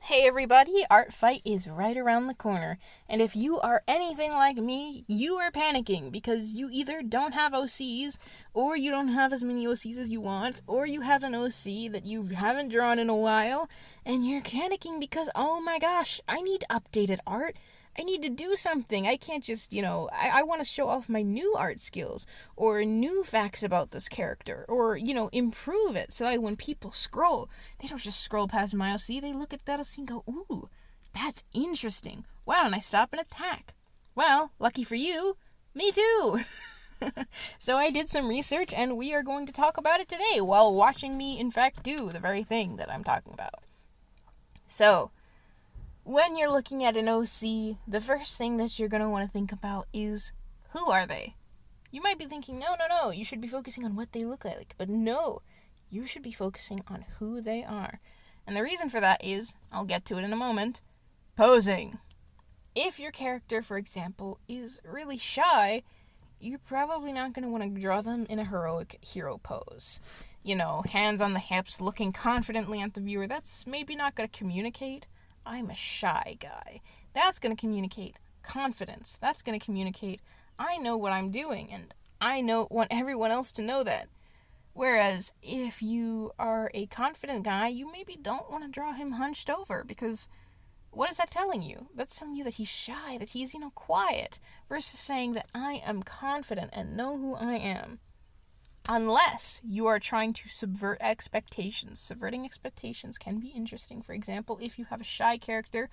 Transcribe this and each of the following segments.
Hey everybody, ArtFight is right around the corner, and if you are anything like me, you are panicking because you either don't have OCs, or you don't have as many OCs as you want, or you have an OC that you haven't drawn in a while, and you're panicking because, oh my gosh, I need updated art. I need to do something. I can't just, I want to show off my new art skills or new facts about this character or, improve it so that when people scroll, they don't just scroll past my OC. They look at that OC and go, ooh, that's interesting. Why don't I stop and attack? Well, lucky for you, me too. So I did some research and we are going to talk about it today while watching me, in fact, do the very thing that I'm talking about. So, when you're looking at an OC, the first thing that you're going to want to think about is, who are they? You might be thinking, no, you should be focusing on what they look like. But no, you should be focusing on who they are. And the reason for that is, I'll get to it in a moment, posing. If your character, for example, is really shy, you're probably not going to want to draw them in a heroic hero pose. Hands on the hips, looking confidently at the viewer. That's maybe not going to communicate I'm a shy guy. That's going to communicate confidence. That's going to communicate I know what I'm doing, and I want everyone else to know that. Whereas if you are a confident guy, you maybe don't want to draw him hunched over, because what is that telling you? That's telling you that he's shy, that he's, quiet, versus saying that I am confident and know who I am. Unless you are trying to subvert expectations. Subverting expectations can be interesting. For example, if you have a shy character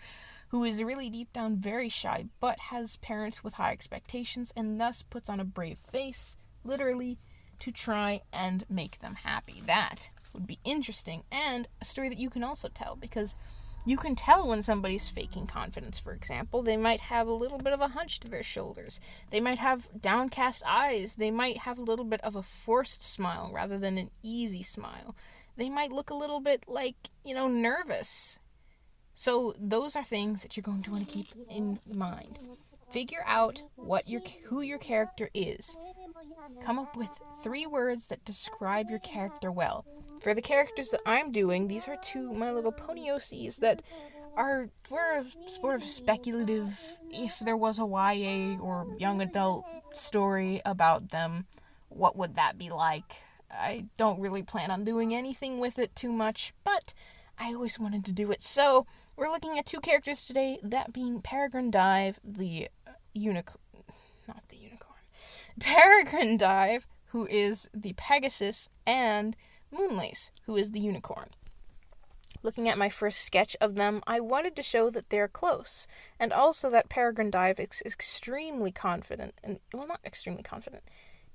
who is really deep down very shy, but has parents with high expectations, and thus puts on a brave face, literally, to try and make them happy. That would be interesting, and a story that you can also tell, because you can tell when somebody's faking confidence, for example. They might have a little bit of a hunch to their shoulders. They might have downcast eyes. They might have a little bit of a forced smile rather than an easy smile. They might look a little bit like, nervous. So those are things that you're going to want to keep in mind. Figure out who your character is. Come up with 3 words that describe your character well. For the characters that I'm doing, these are 2 My Little Pony OCs that are for a sort of speculative, if there was a YA or young adult story about them, what would that be like? I don't really plan on doing anything with it too much, but I always wanted to do it. So, we're looking at 2 characters today, that being Peregrine Dive, Peregrine Dive, who is the Pegasus, and Moonlace, who is the unicorn. Looking at my first sketch of them, I wanted to show that they're close, and also that Peregrine Dive is extremely confident, not extremely confident.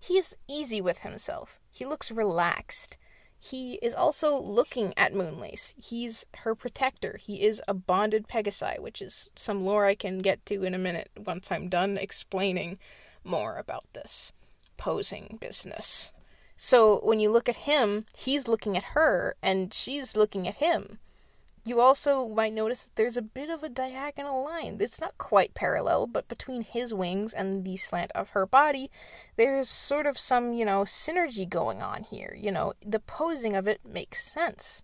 He is easy with himself. He looks relaxed. He is also looking at Moonlace. He's her protector. He is a bonded Pegasi, which is some lore I can get to in a minute once I'm done explaining more about this posing business. So when you look at him, he's looking at her, and she's looking at him. You also might notice that there's a bit of a diagonal line. It's not quite parallel, but between his wings and the slant of her body, there's sort of some, synergy going on here. The posing of it makes sense.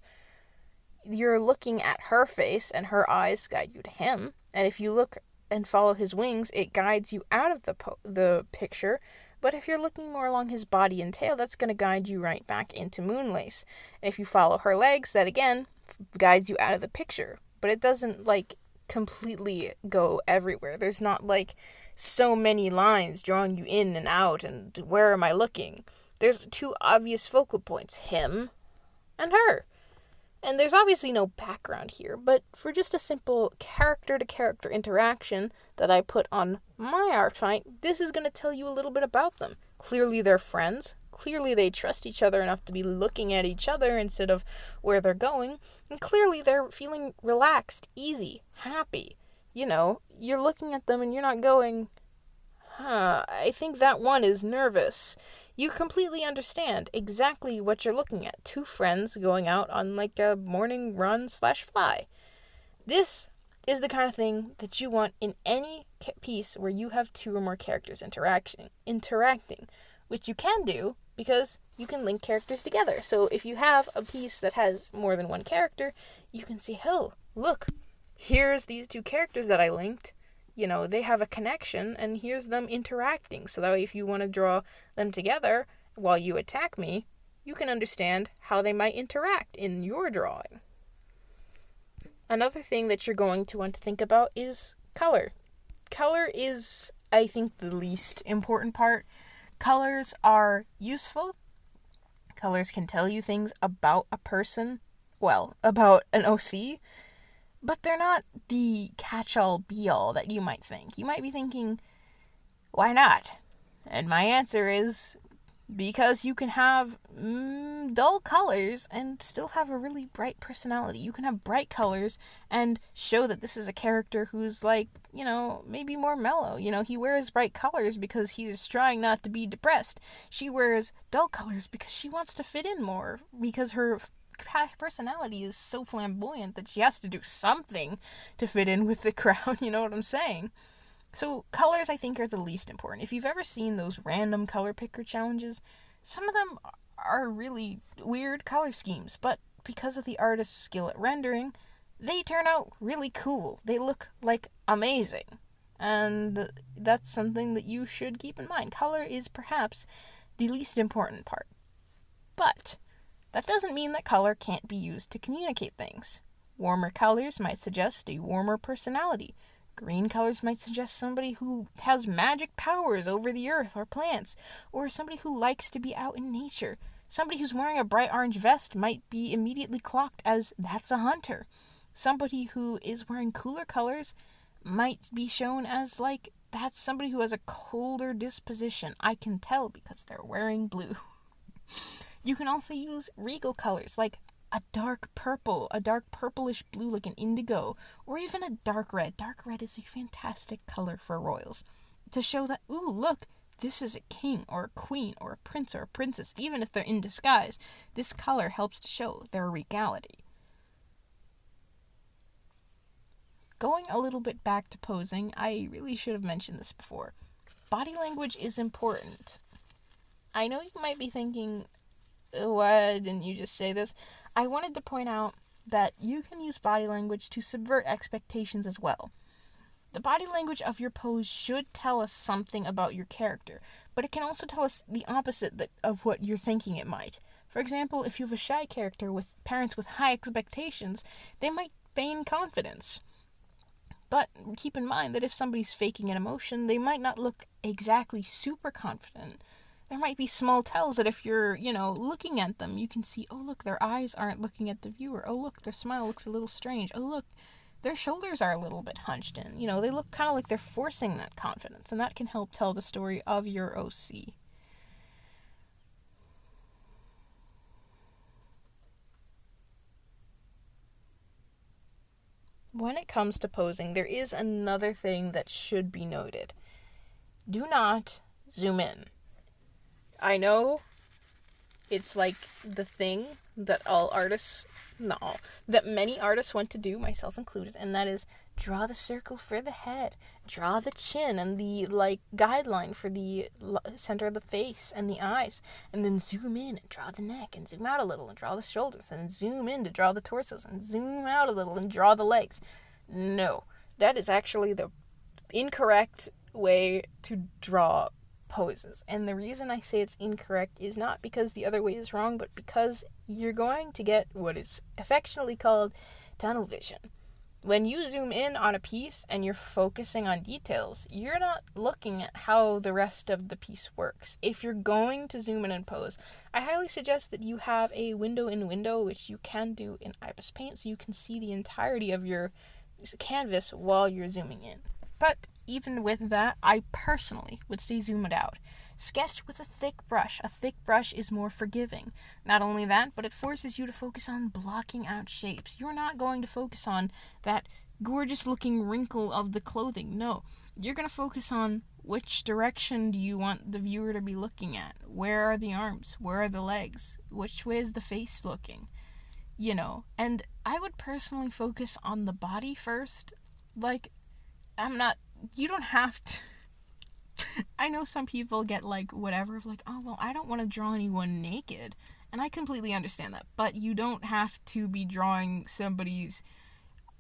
You're looking at her face, and her eyes guide you to him. And if you look and follow his wings, it guides you out of the picture. But if you're looking more along his body and tail, that's going to guide you right back into Moonlace. And if you follow her legs, that again guides you out of the picture. But it doesn't, completely go everywhere. There's not, so many lines drawing you in and out, and where am I looking? There's 2 obvious focal points, him and her. And there's obviously no background here, but for just a simple character-to-character interaction that I put on my ArtFight, this is going to tell you a little bit about them. Clearly they're friends. Clearly they trust each other enough to be looking at each other instead of where they're going. And clearly they're feeling relaxed, easy, happy. You're looking at them and you're not going, I think that one is nervous. You completely understand exactly what you're looking at. 2 friends going out on a morning run/fly. This is the kind of thing that you want in any piece where you have 2 or more characters interacting, which you can do because you can link characters together. So if you have a piece that has more than 1 character, you can see, oh, look, here's these two characters that I linked, they have a connection, and here's them interacting. So that way, if you want to draw them together while you attack me, you can understand how they might interact in your drawing. Another thing that you're going to want to think about is color. Color is, I think, the least important part. Colors are useful. Colors can tell you things about a person, about an OC, but they're not the catch-all, be-all that you might think. You might be thinking, why not? And my answer is, because you can have dull colors and still have a really bright personality. You can have bright colors and show that this is a character who's maybe more mellow. He wears bright colors because he's trying not to be depressed. She wears dull colors because she wants to fit in more, because her personality is so flamboyant that she has to do something to fit in with the crowd. You know what I'm saying? So colors, I think, are the least important. If you've ever seen those random color picker challenges, some of them are really weird color schemes, but because of the artist's skill at rendering, they turn out really cool. They look amazing. And that's something that you should keep in mind. Color is perhaps the least important part. But that doesn't mean that color can't be used to communicate things. Warmer colors might suggest a warmer personality. Green colors might suggest somebody who has magic powers over the earth or plants, or somebody who likes to be out in nature. Somebody who's wearing a bright orange vest might be immediately clocked as that's a hunter. Somebody who is wearing cooler colors might be shown as that's somebody who has a colder disposition. I can tell because they're wearing blue. You can also use regal colors like a dark purple, a dark purplish blue like an indigo, or even a dark red. Dark red is a fantastic color for royals, to show that, ooh, look, this is a king or a queen or a prince or a princess. Even if they're in disguise, this color helps to show their regality. Going a little bit back to posing, I really should have mentioned this before. Body language is important. I know you might be thinking, why didn't you just say this? I wanted to point out that you can use body language to subvert expectations as well. The body language of your pose should tell us something about your character, but it can also tell us the opposite of what you're thinking it might. For example, if you have a shy character with parents with high expectations, they might feign confidence. But keep in mind that if somebody's faking an emotion, they might not look exactly super confident. There might be small tells that if you're, looking at them, you can see, oh, look, their eyes aren't looking at the viewer. Oh, look, their smile looks a little strange. Oh, look, their shoulders are a little bit hunched in. They look kind of like they're forcing that confidence, and that can help tell the story of your OC. When it comes to posing, there is another thing that should be noted. Do not zoom in. I know it's the thing that that many artists want to do, myself included, and that is draw the circle for the head, draw the chin and the guideline for the center of the face and the eyes, and then zoom in and draw the neck, and zoom out a little and draw the shoulders, and zoom in to draw the torsos, and zoom out a little and draw the legs. No, that is actually the incorrect way to draw poses. And the reason I say it's incorrect is not because the other way is wrong, but because you're going to get what is affectionately called tunnel vision. When you zoom in on a piece and you're focusing on details, you're not looking at how the rest of the piece works. If you're going to zoom in and pose, I highly suggest that you have a window, which you can do in IBIS Paint, so you can see the entirety of your canvas while you're zooming in. But even with that, I personally would stay zoomed out. Sketch with a thick brush. A thick brush is more forgiving. Not only that, but it forces you to focus on blocking out shapes. You're not going to focus on that gorgeous looking wrinkle of the clothing. No, you're going to focus on which direction do you want the viewer to be looking at. Where are the arms? Where are the legs? Which way is the face looking? And I would personally focus on the body first. You don't have to. I know some people get whatever of oh, well, I don't want to draw anyone naked. And I completely understand that. But you don't have to be drawing somebody's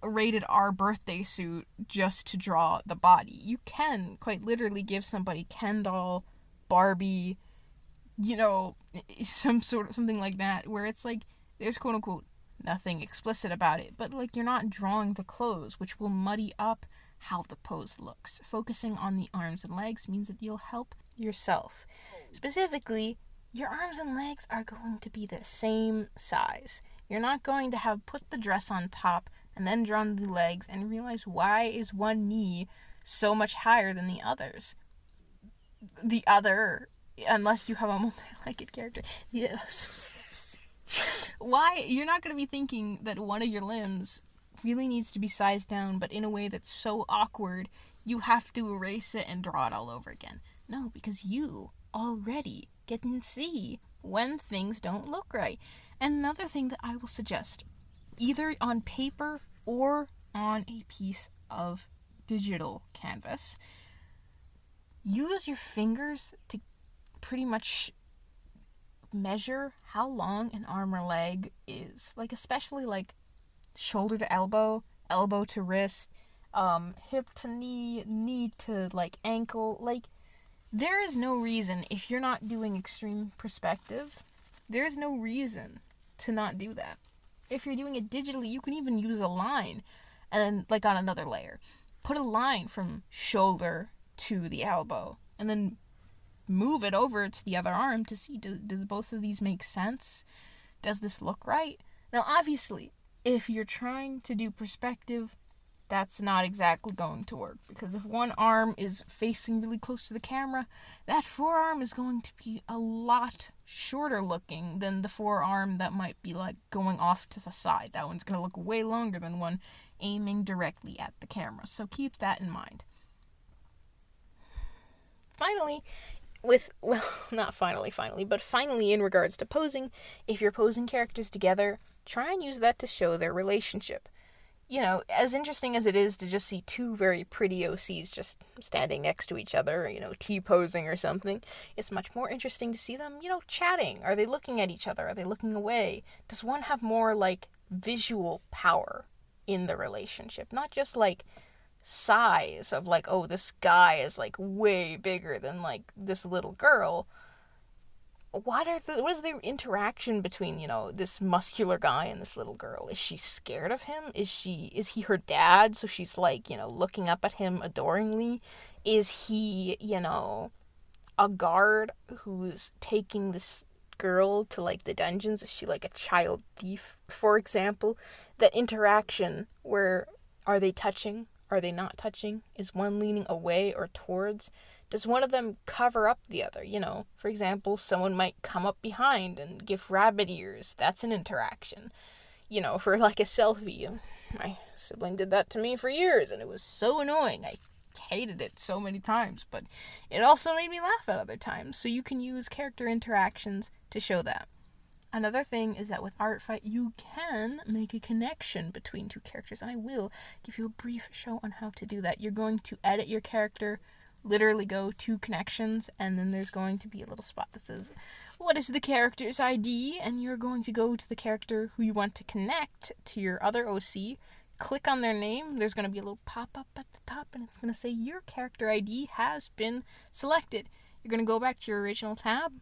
a rated R birthday suit just to draw the body. You can quite literally give somebody Ken doll, Barbie, something like that, where it's like, there's quote unquote nothing explicit about it, but like you're not drawing the clothes, which will muddy up how the pose looks. Focusing on the arms and legs means that you'll help yourself. Specifically, your arms and legs are going to be the same size. You're not going to have put the dress on top and then drawn the legs and realize, why is one knee so much higher than the others? The other, unless you have a multi-legged character. Yes. Why? You're not going to be thinking that one of your limbs really needs to be sized down, but in a way that's so awkward, you have to erase it and draw it all over again. No, because you already can see when things don't look right. And another thing that I will suggest, either on paper or on a piece of digital canvas, use your fingers to pretty much measure how long an arm or leg is. Like, especially like shoulder to elbow, elbow to wrist, hip to knee, knee to like ankle. Like, there is no reason, if you're not doing extreme perspective, there's no reason to not do that. If you're doing it digitally, you can even use a line, and like on another layer, put a line from shoulder to the elbow, and then move it over to the other arm to see, do both of these make sense? Does this look right? Now, obviously, if you're trying to do perspective, that's not exactly going to work, because if one arm is facing really close to the camera, that forearm is going to be a lot shorter looking than the forearm that might be like going off to the side. That one's going to look way longer than one aiming directly at the camera, so keep that in mind. Finally, finally in regards to posing, if you're posing characters together, try and use that to show their relationship. As interesting as it is to just see two very pretty OCs just standing next to each other, T-posing or something, it's much more interesting to see them, chatting. Are they looking at each other? Are they looking away? Does one have more, like, visual power in the relationship? Not just, like, size of, like, oh, this guy is, like, way bigger than, like, this little girl. What is the interaction between, this muscular guy and this little girl? Is she scared of him? Is he her dad, so she's, like, looking up at him adoringly? Is he, a guard who's taking this girl to, like, the dungeons? Is she, like, a child thief, for example? That interaction where, are they touching? Are they not touching? Is one leaning away or towards? Does one of them cover up the other? For example, someone might come up behind and give rabbit ears. That's an interaction. For like a selfie. My sibling did that to me for years, and it was so annoying. I hated it so many times, but it also made me laugh at other times. So you can use character interactions to show that. Another thing is that with ArtFight, you can make a connection between two characters, and I will give you a brief show on how to do that. You're going to edit your character, literally go to connections, and then there's going to be a little spot that says, what is the character's ID? And you're going to go to the character who you want to connect to your other OC, click on their name, there's going to be a little pop-up at the top, and it's going to say your character ID has been selected. You're going to go back to your original tab,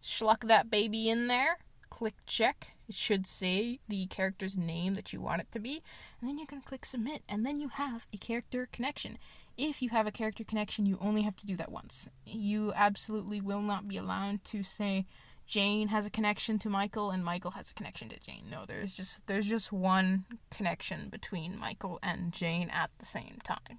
schluck that baby in there, click check. It should say the character's name that you want it to be, and then you're going to click submit, and then you have a character connection. If you have a character connection, you only have to do that once. You absolutely will not be allowed to say Jane has a connection to Michael and Michael has a connection to Jane. No, there's just one connection between Michael and Jane at the same time.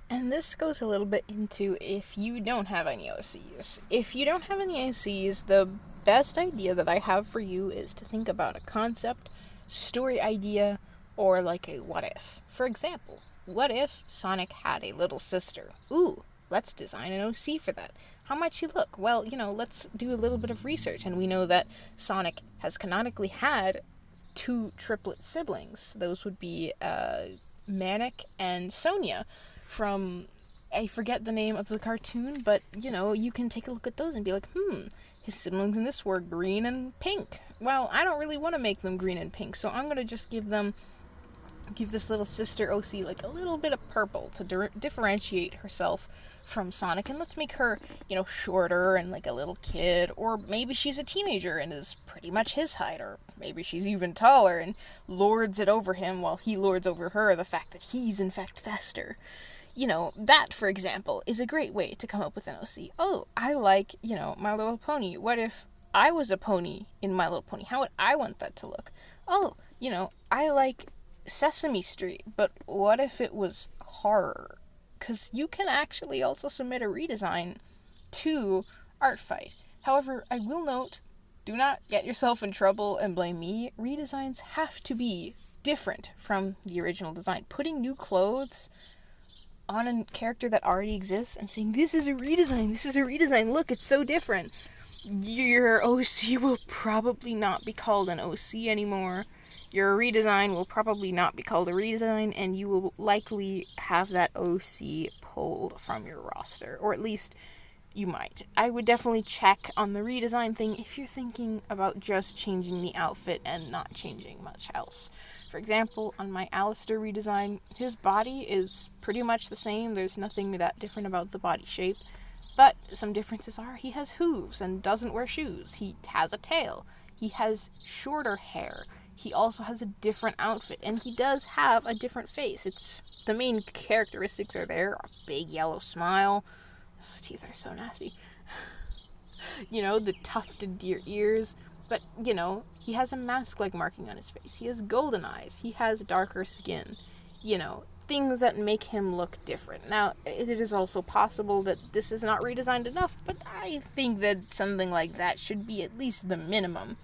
And this goes a little bit into if you don't have any OCs. If you don't have any OCs, the best idea that I have for you is to think about a concept, story idea, or like a what if. For example, what if Sonic had a little sister? Ooh, let's design an OC for that. How might she look? Well, let's do a little bit of research, and we know that Sonic has canonically had two triplet siblings. Those would be Manic and Sonia from, I forget the name of the cartoon, but, you can take a look at those and be like, his siblings in this were green and pink. Well, I don't really want to make them green and pink, so I'm going to just give them give this little sister OC like a little bit of purple to differentiate herself from Sonic, and let's make her, shorter and like a little kid, or maybe she's a teenager and is pretty much his height, or maybe she's even taller and lords it over him while he lords over her the fact that he's in fact faster. That, for example, is a great way to come up with an OC. Oh, I like, My Little Pony. What if I was a pony in My Little Pony? How would I want that to look? Oh, I like Sesame Street, but what if it was horror? Because you can actually also submit a redesign to ArtFight. However, I will note, do not get yourself in trouble and blame me. Redesigns have to be different from the original design. Putting new clothes on a character that already exists and saying, this is a redesign, look, it's so different. Your OC will probably not be called an OC anymore. Your redesign will probably not be called a redesign, and you will likely have that OC pulled from your roster, or at least you might. I would definitely check on the redesign thing if you're thinking about just changing the outfit and not changing much else. For example, on my Alistair redesign, his body is pretty much the same. There's nothing that different about the body shape, but some differences are he has hooves and doesn't wear shoes. He has a tail. He has shorter hair. He also has a different outfit, and he does have a different face. The main characteristics are there. A big yellow smile. His teeth are so nasty. The tufted deer ears. But, he has a mask-like marking on his face. He has golden eyes. He has darker skin. Things that make him look different. Now, it is also possible that this is not redesigned enough, but I think that something like that should be at least the minimum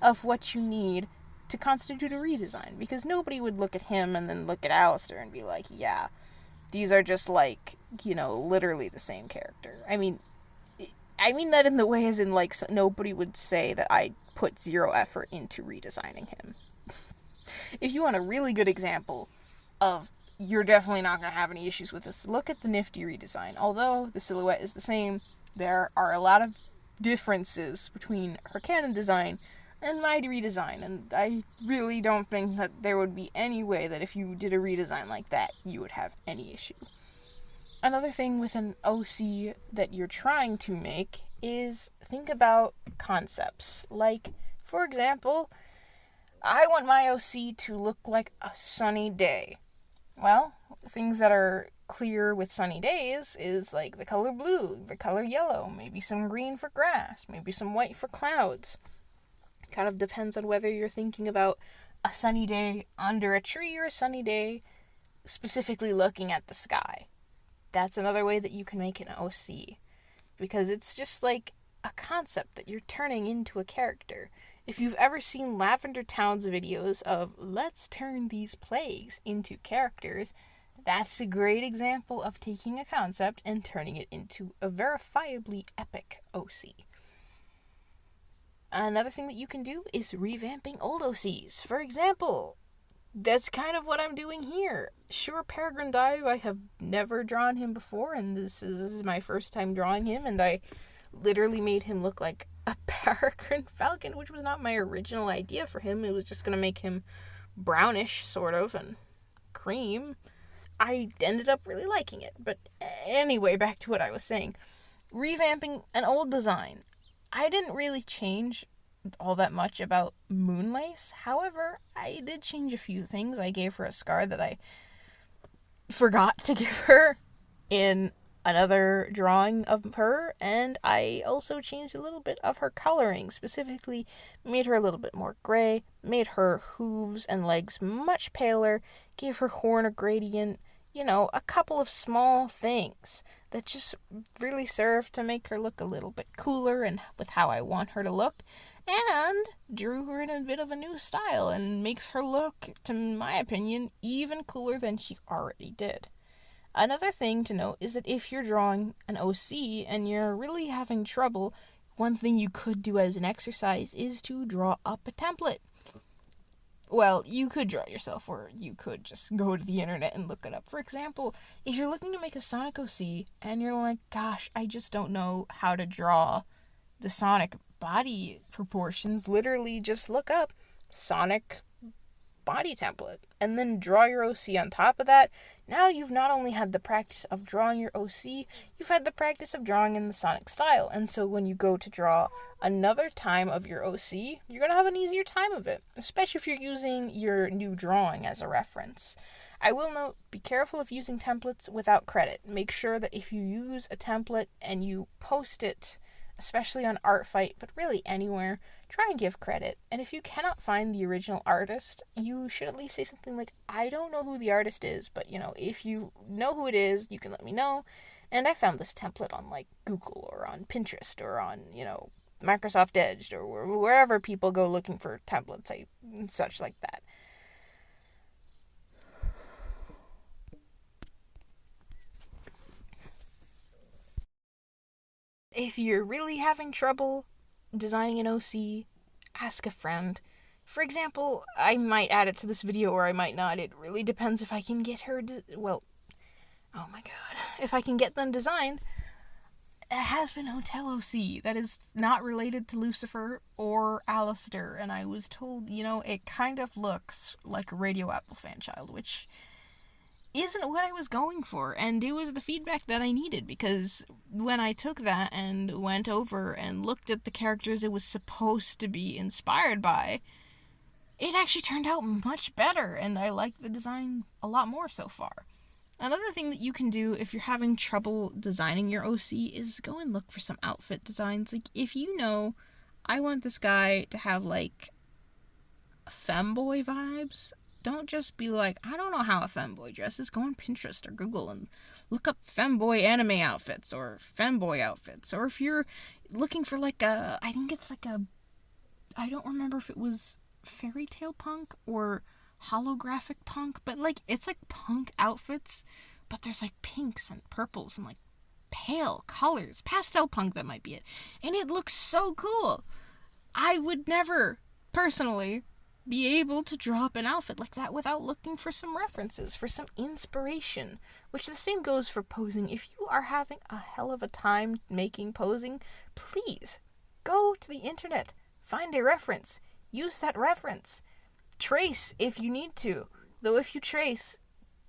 of what you need to constitute a redesign, because nobody would look at him and then look at Alistair and be like, yeah, these are just like, literally the same character. I mean that in the way as in, like, nobody would say that I put zero effort into redesigning him. If you want a really good example of you're definitely not going to have any issues with this, look at the Nifty redesign. Although the silhouette is the same, there are a lot of differences between her canon design and my redesign, and I really don't think that there would be any way that if you did a redesign like that, you would have any issue. Another thing with an OC that you're trying to make is think about concepts. Like, for example, I want my OC to look like a sunny day. Well, things that are clear with sunny days is like the color blue, the color yellow, maybe some green for grass, maybe some white for clouds. Kind of depends on whether you're thinking about a sunny day under a tree or a sunny day specifically looking at the sky. That's another way that you can make an OC, because it's just like a concept that you're turning into a character. If you've ever seen Lavender Town's videos of let's turn these plagues into characters, that's a great example of taking a concept and turning it into a verifiably epic OC. Another thing that you can do is revamping old OCs. For example, that's kind of what I'm doing here. Sure, Peregrine Dive, I have never drawn him before, and this is my first time drawing him, and I literally made him look like a peregrine falcon, which was not my original idea for him. It was just going to make him brownish, sort of, and cream. I ended up really liking it, but anyway, back to what I was saying. Revamping an old design. I didn't really change all that much about Moonlace. However, I did change a few things. I gave her a scar that I forgot to give her in another drawing of her, and I also changed a little bit of her coloring, specifically made her a little bit more gray, made her hooves and legs much paler, gave her horn a gradient, a couple of small things that just really serve to make her look a little bit cooler and with how I want her to look, and drew her in a bit of a new style and makes her look, to my opinion, even cooler than she already did. Another thing to note is that if you're drawing an OC and you're really having trouble, one thing you could do as an exercise is to draw up a template. Well, you could draw it yourself, or you could just go to the internet and look it up. For example, if you're looking to make a Sonic OC, and you're like, gosh, I just don't know how to draw the Sonic body proportions, literally just look up Sonic body template, and then draw your OC on top of that. Now you've not only had the practice of drawing your OC, you've had the practice of drawing in the Sonic style, and so when you go to draw another time of your OC, you're going to have an easier time of it, especially if you're using your new drawing as a reference. I will note, be careful of using templates without credit. Make sure that if you use a template and you post it, especially on ArtFight, but really anywhere, try and give credit. And if you cannot find the original artist, you should at least say something like, I don't know who the artist is, but if you know who it is, you can let me know. And I found this template on Google or on Pinterest or on, Microsoft Edge or wherever people go looking for templates and such like that. If you're really having trouble designing an OC, ask a friend. For example, I might add it to this video or I might not. It really depends if I can get her if I can get them designed. A Has-Been Hotel OC that is not related to Lucifer or Alistair, and I was told, it kind of looks like a Radio Apple fan child, which isn't what I was going for, and it was the feedback that I needed, because when I took that and went over and looked at the characters it was supposed to be inspired by, it actually turned out much better, and I like the design a lot more so far. Another thing that you can do if you're having trouble designing your OC is go and look for some outfit designs. If I want this guy to have, femboy vibes, don't just be like, I don't know how a femboy dresses. Go on Pinterest or Google and look up femboy anime outfits or femboy outfits. Or if you're looking for I don't remember if it was fairy tale punk or holographic punk, but it's punk outfits, but there's pinks and purples and pale colors. Pastel punk, that might be it. And it looks so cool. I would never, personally, be able to draw up an outfit like that without looking for some references, for some inspiration, which the same goes for posing. If you are having a hell of a time making posing, please go to the internet, find a reference, use that reference, trace if you need to. Though if you trace,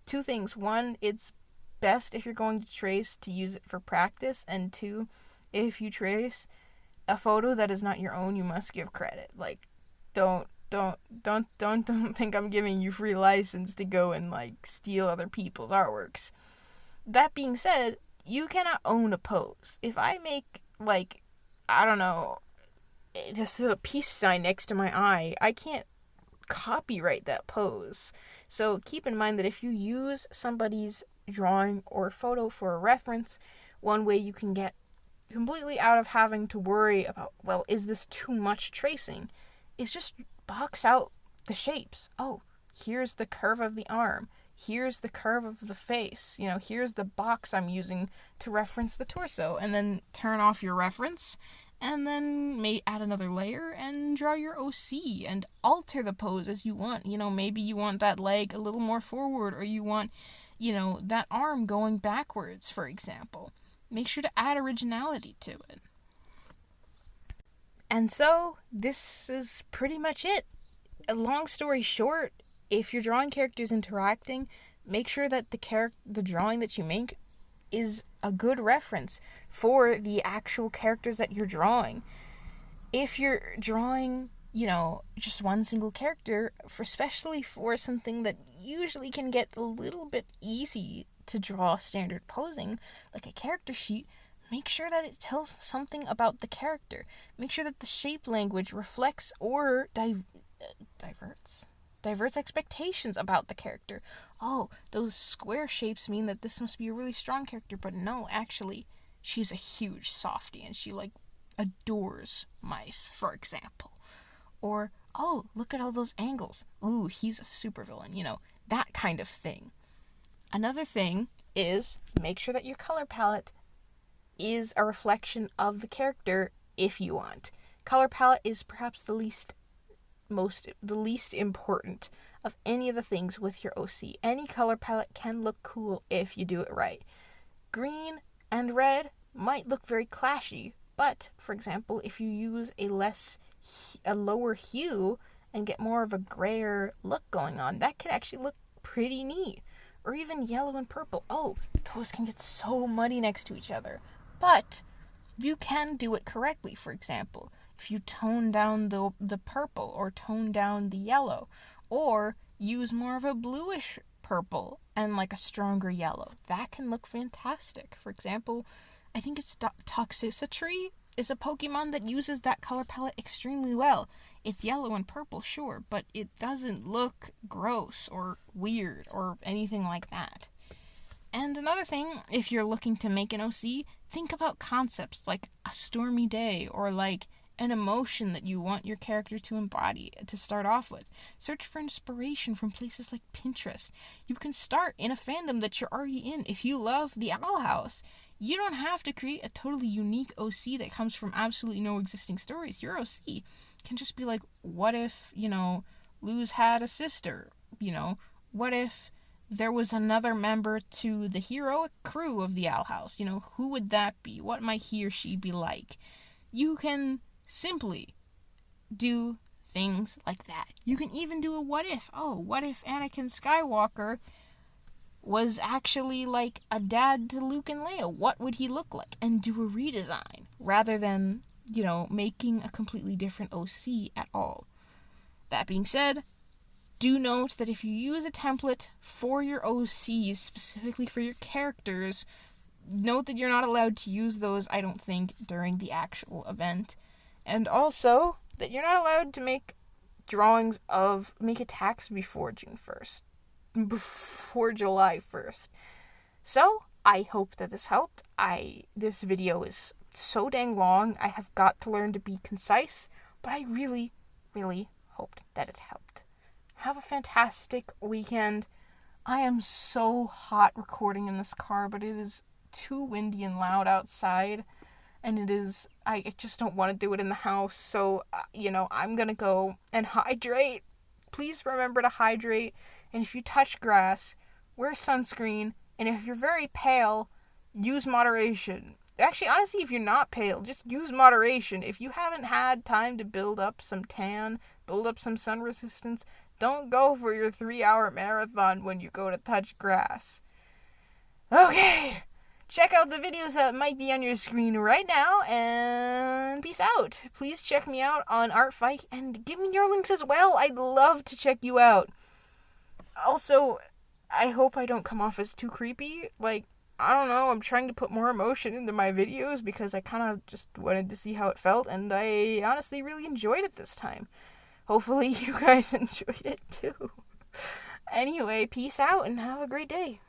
two things: one, it's best if you're going to trace to use it for practice, and two, if you trace a photo that is not your own, you must give credit. Don't think I'm giving you free license to go and steal other people's artworks. That being said, you cannot own a pose. If I make I don't know, just a peace sign next to my eye, I can't copyright that pose. So keep in mind that if you use somebody's drawing or photo for a reference, one way you can get completely out of having to worry about, is this too much tracing, is just box out the shapes. Oh, here's the curve of the arm. Here's the curve of the face. Here's the box I'm using to reference the torso. And then turn off your reference, and then add another layer and draw your OC and alter the pose as you want. Maybe you want that leg a little more forward, or you want, that arm going backwards, for example. Make sure to add originality to it. And so, this is pretty much it. A long story short, if you're drawing characters interacting, make sure that the drawing that you make is a good reference for the actual characters that you're drawing. If you're drawing, just one single character, especially for something that usually can get a little bit easy to draw standard posing, like a character sheet, make sure that it tells something about the character. Make sure that the shape language reflects or diverts expectations about the character. Oh, those square shapes mean that this must be a really strong character, but no, actually, she's a huge softie and she adores mice, for example. Or, oh, look at all those angles. Ooh, he's a supervillain, that kind of thing. Another thing is make sure that your color palette is a reflection of the character if you want. Color palette is perhaps the least important of any of the things with your OC. Any color palette can look cool if you do it right. Green and red might look very clashy, but for example, if you use a lower hue and get more of a grayer look going on, that could actually look pretty neat. Or even yellow and purple. Oh, those can get so muddy next to each other. But you can do it correctly. For example, if you tone down the purple or tone down the yellow, or use more of a bluish purple and like a stronger yellow, that can look fantastic. For example, I think it's Toxicity is a Pokemon that uses that color palette extremely well. It's yellow and purple, sure, but it doesn't look gross or weird or anything like that. And another thing, if you're looking to make an OC, think about concepts like a stormy day or like an emotion that you want your character to embody to start off with. Search for inspiration from places like Pinterest. You can start in a fandom that you're already in. If you love the Owl House, you don't have to create a totally unique OC that comes from absolutely no existing stories. Your OC can just be like, what if, Luz had a sister? What if there was another member to the heroic crew of the Owl House? Who would that be? What might he or she be like? You can simply do things like that. You can even do a what if. Oh, what if Anakin Skywalker was actually like a dad to Luke and Leia? What would he look like? And do a redesign rather than, making a completely different OC at all. That being said, do note that if you use a template for your OCs, specifically for your characters, note that you're not allowed to use those, I don't think, during the actual event. And also, that you're not allowed to make attacks before June 1st. Before July 1st. So, I hope that this helped. This video is so dang long, I have got to learn to be concise, but I really, really hoped that it helped. Have a fantastic weekend. I am so hot recording in this car, but it is too windy and loud outside, and I just don't want to do it in the house, so, I'm gonna go and hydrate. Please remember to hydrate, and if you touch grass, wear sunscreen, and if you're very pale, use moderation. Actually, honestly, if you're not pale, just use moderation. If you haven't had time to build up some tan, build up some sun resistance, don't go for your 3-hour marathon when you go to touch grass. Okay, check out the videos that might be on your screen right now, and peace out. Please check me out on ArtFight, and give me your links as well. I'd love to check you out. Also, I hope I don't come off as too creepy. I don't know, I'm trying to put more emotion into my videos because I kind of just wanted to see how it felt, and I honestly really enjoyed it this time. Hopefully you guys enjoyed it too. Anyway, peace out and have a great day.